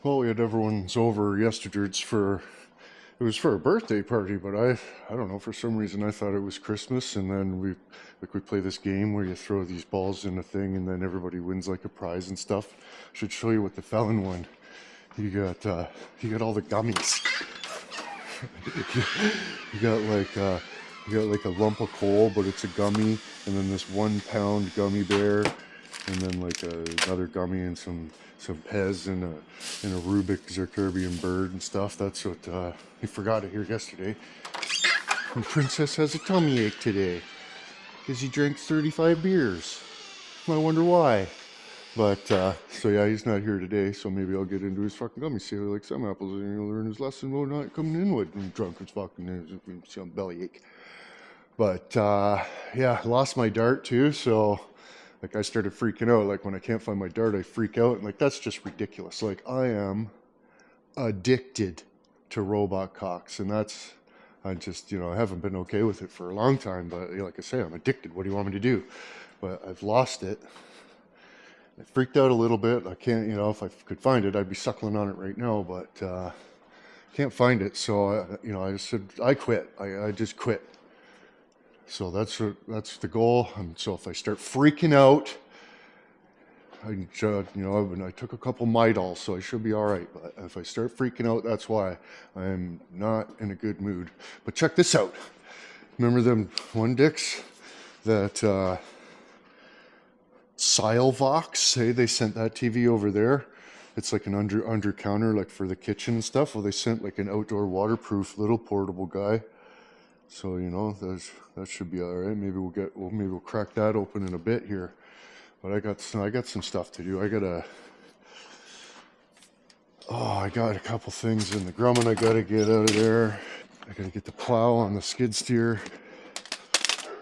Well, we had everyone's over yesterday. It was for a birthday party, but I don't know, for some reason I thought it was Christmas, and then we play this game where you throw these balls in a thing and then everybody wins like a prize and stuff. I should show you what the felon won. He got all the gummies. he got like he got like a lump of coal, but it's a gummy, and then this 1 pound gummy bear, and then like another gummy and some Pez and a Rubik's Zirconium bird and stuff. That's what he forgot it here yesterday. And Princess has a tummy ache today because he drank 35 beers. I wonder why. But so yeah, he's not here today, so maybe I'll get into his fucking gummy, see how he likes some apples, and he'll learn his lesson about not coming in with and drunk as fucking some bellyache. But yeah, I lost my dart too, so like I started freaking out. Like when I can't find my dart, I freak out, and like that's just ridiculous. Like I am addicted to robot cocks, and that's I just I haven't been okay with it for a long time. But like I say, I'm addicted. What do you want me to do? But I've lost it. I freaked out a little bit. I can't, if I could find it, I'd be suckling on it right now, but can't find it. So, I just said, I quit. I just quit. So that's the goal. And so if I start freaking out, I took a couple Midol, so I should be all right. But if I start freaking out, that's why I'm not in a good mood. But check this out. Remember them one dicks that, Sylvox, hey, they sent that TV over there. It's like an under counter, like for the kitchen and stuff. Well, they sent like an outdoor waterproof little portable guy. So that should be all right. Maybe we'll crack that open in a bit here. But I got some stuff to do. I got a couple things in the Grumman I gotta get out of there. I gotta get the plow on the skid steer.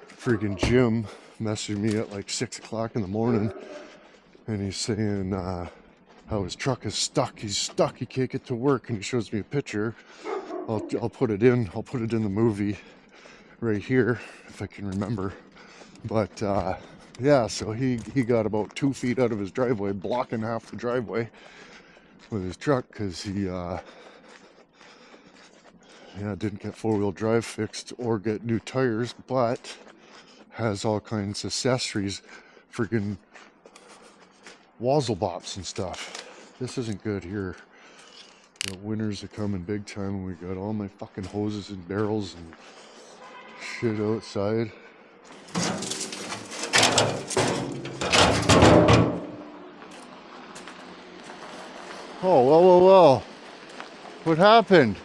Friggin' Jim messaged me at like 6 o'clock in the morning, and he's saying how his truck is stuck. He's stuck. He can't get to work, and he shows me a picture. I'll put it in. I'll put it in the movie right here if I can remember. But yeah, so he got about 2 feet out of his driveway, blocking half the driveway with his truck because he didn't get 4-wheel drive fixed or get new tires, but has all kinds of accessories, freaking Wazzlebops and stuff. This isn't good here. The winters are coming big time, and we got all my fucking hoses and barrels and shit outside. Oh, well. What happened?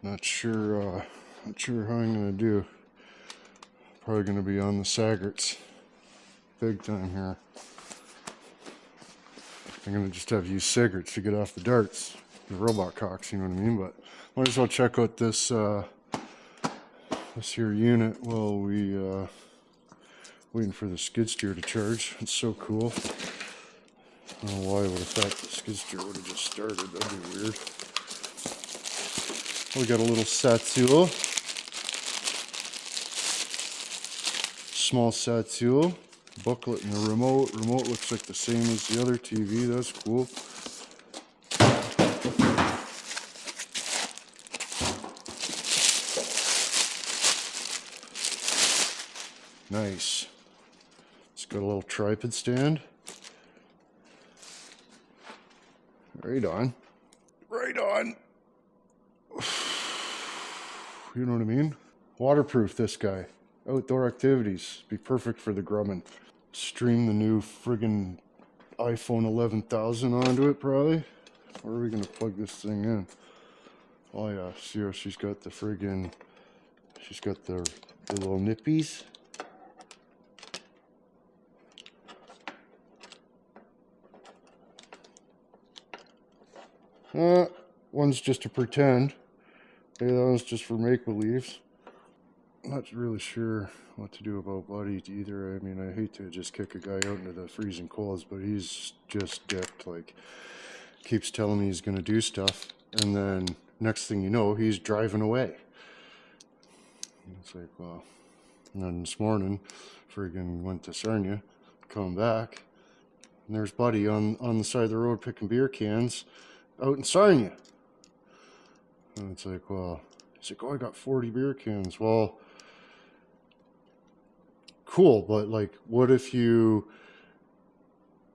Not sure how I'm gonna do. Probably gonna be on the Saggerts big time here. I'm gonna just have to use Saggerts to get off the darts, the robot cocks, you know what I mean? But might as well check out this this here unit while we waiting for the skid steer to charge. It's so cool. I don't know why I would have thought the skid steer would have just started. That'd be weird. We got a little Satsuo, small Satsuo, booklet and a remote. Remote looks like the same as the other TV. That's cool. Nice. It's got a little tripod stand. Right on. Right on. You know what I mean? Waterproof, this guy. Outdoor activities. Be perfect for the grumming. Stream the new friggin' iPhone 11,000 onto it, probably. Where are we gonna plug this thing in? Oh yeah, see how she's got the friggin', she's got the little nippies. One's just to pretend. The other one's just for make-believes. I'm not really sure what to do about Buddy either. I mean, I hate to just kick a guy out into the freezing colds, but he's just dipped. Like, keeps telling me he's gonna do stuff, and then next thing you know, he's driving away. It's like, well, and then this morning, friggin' went to Sarnia, come back, and there's Buddy on the side of the road picking beer cans out in Sarnia. And it's like, well, he's like, oh, I got 40 beer cans. Well, cool, but like, what if you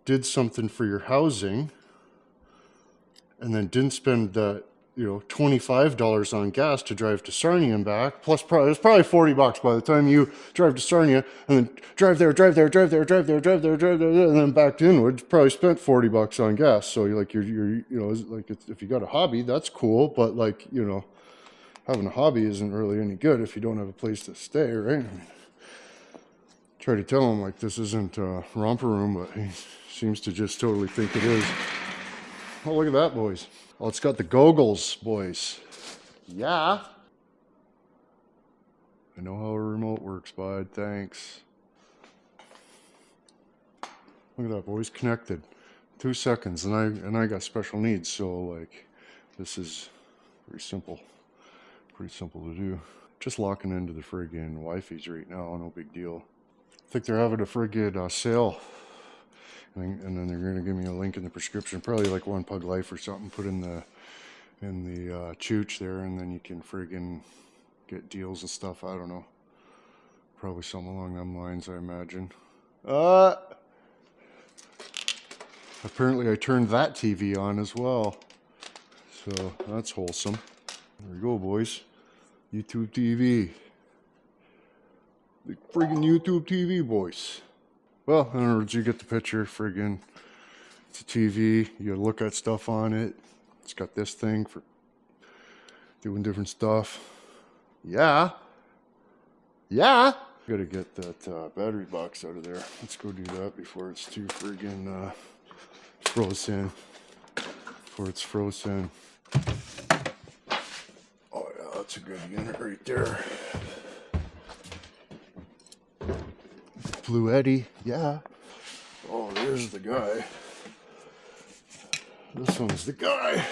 did something for your housing and then didn't spend that, $25 on gas to drive to Sarnia and back, plus it's probably $40 by the time you drive to Sarnia and then drive there, and then back to Inwood. You probably spent $40 on gas. So you're like, if you got a hobby, that's cool, but like, having a hobby isn't really any good if you don't have a place to stay, right? Try to tell him like this isn't a romper room, but he seems to just totally think it is. Oh, look at that, boys. Oh, it's got the goggles, boys. Yeah. I know how a remote works, bud. Thanks. Look at that, boys. Connected. 2 seconds, and I got special needs, so like, this is pretty simple. Pretty simple to do. Just locking into the friggin' Wi-Fi's right now. No big deal. I think they're having a friggin' sale. And then they're going to give me a link in the prescription, probably like One Pug Life or something, put in the chooch there, and then you can friggin' get deals and stuff. I don't know. Probably something along them lines, I imagine. Apparently I turned that TV on as well. So that's wholesome. There we go, boys. YouTube TV. The friggin' YouTube TV, boys. Well, in other words, you get the picture, friggin'. It's a TV, you gotta look at stuff on it. It's got this thing for doing different stuff. Yeah. Gotta get that battery box out of there. Let's go do that before it's too friggin' frozen. Before it's frozen. Oh yeah, that's a good unit right there. Blue Eddie, yeah. Oh, there's the guy. This one's the guy.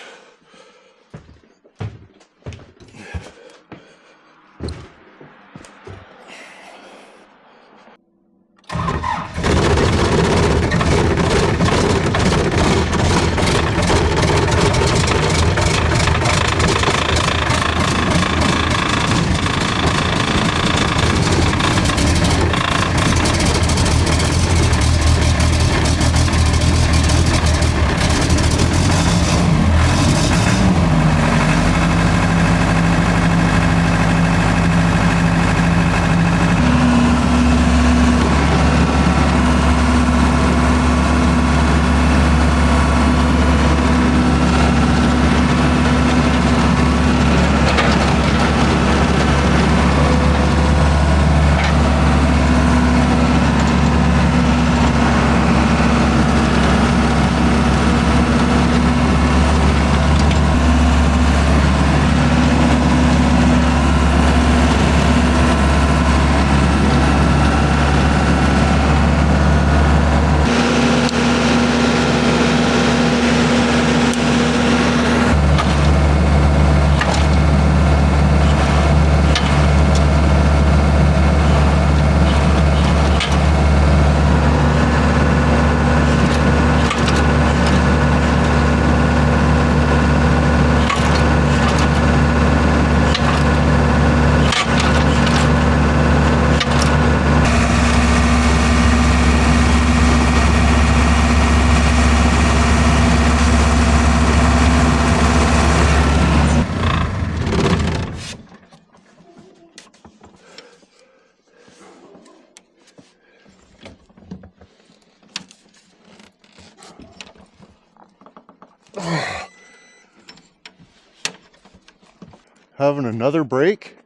Having another break?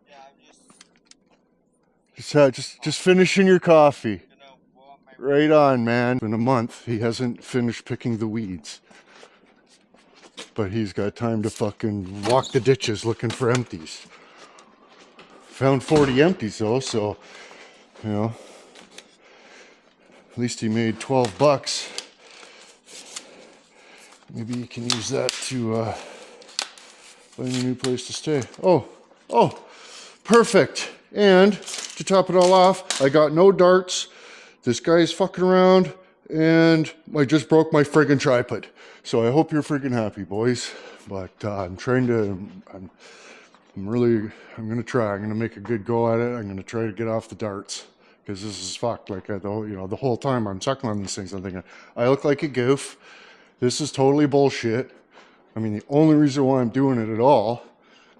Yeah, I'm Just finishing your coffee. Right on, man. In a month, he hasn't finished picking the weeds. But he's got time to fucking walk the ditches looking for empties. Found 40 empties though, so, you know, at least he made 12 bucks. Maybe you can use that to find a new place to stay. Oh, perfect. And to top it all off, I got no darts. This guy is fucking around, and I just broke my friggin' tripod. So I hope you're friggin' happy, boys. But I'm gonna try. I'm gonna make a good go at it. I'm gonna try to get off the darts. Because this is fucked. Like, the whole time I'm sucking on these things, I'm thinking, I look like a goof. This is totally bullshit. I mean, the only reason why I'm doing it at all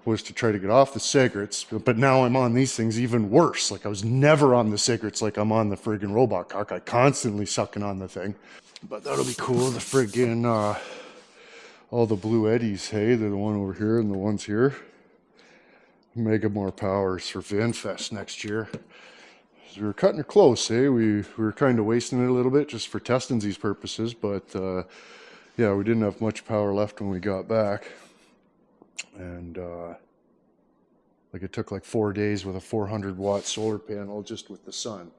was to try to get off the cigarettes, but now I'm on these things even worse. Like, I was never on the cigarettes like I'm on the friggin' robot cock. I constantly sucking on the thing. But that'll be cool. The friggin', all the blue eddies, hey? They're the one over here and the ones here. Mega more powers for VanFest next year. So we were cutting it close, eh? We were kind of wasting it a little bit just for testing these purposes, but yeah, we didn't have much power left when we got back. And like, it took like 4 days with a 400-watt solar panel just with the sun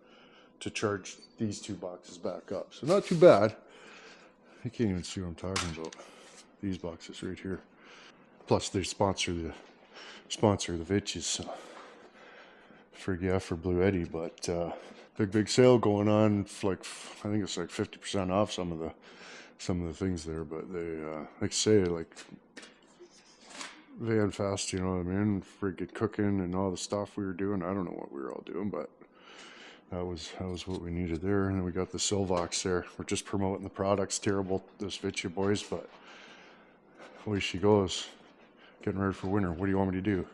to charge these two boxes back up. So not too bad. You can't even see what I'm talking about. These boxes right here. Plus they sponsor the vitches. So for Blue Eddy, but big sale going on. Like, I think it's like 50% off some of the things there. But they like say, like, VanFest, you know what I mean? Friggin' cooking and all the stuff we were doing. I don't know what we were all doing, but that was what we needed there. And then we got the sylvox there. We're just promoting the products. Terrible, this Vitya boys, but away she goes. Getting ready for winter. What do you want me to do?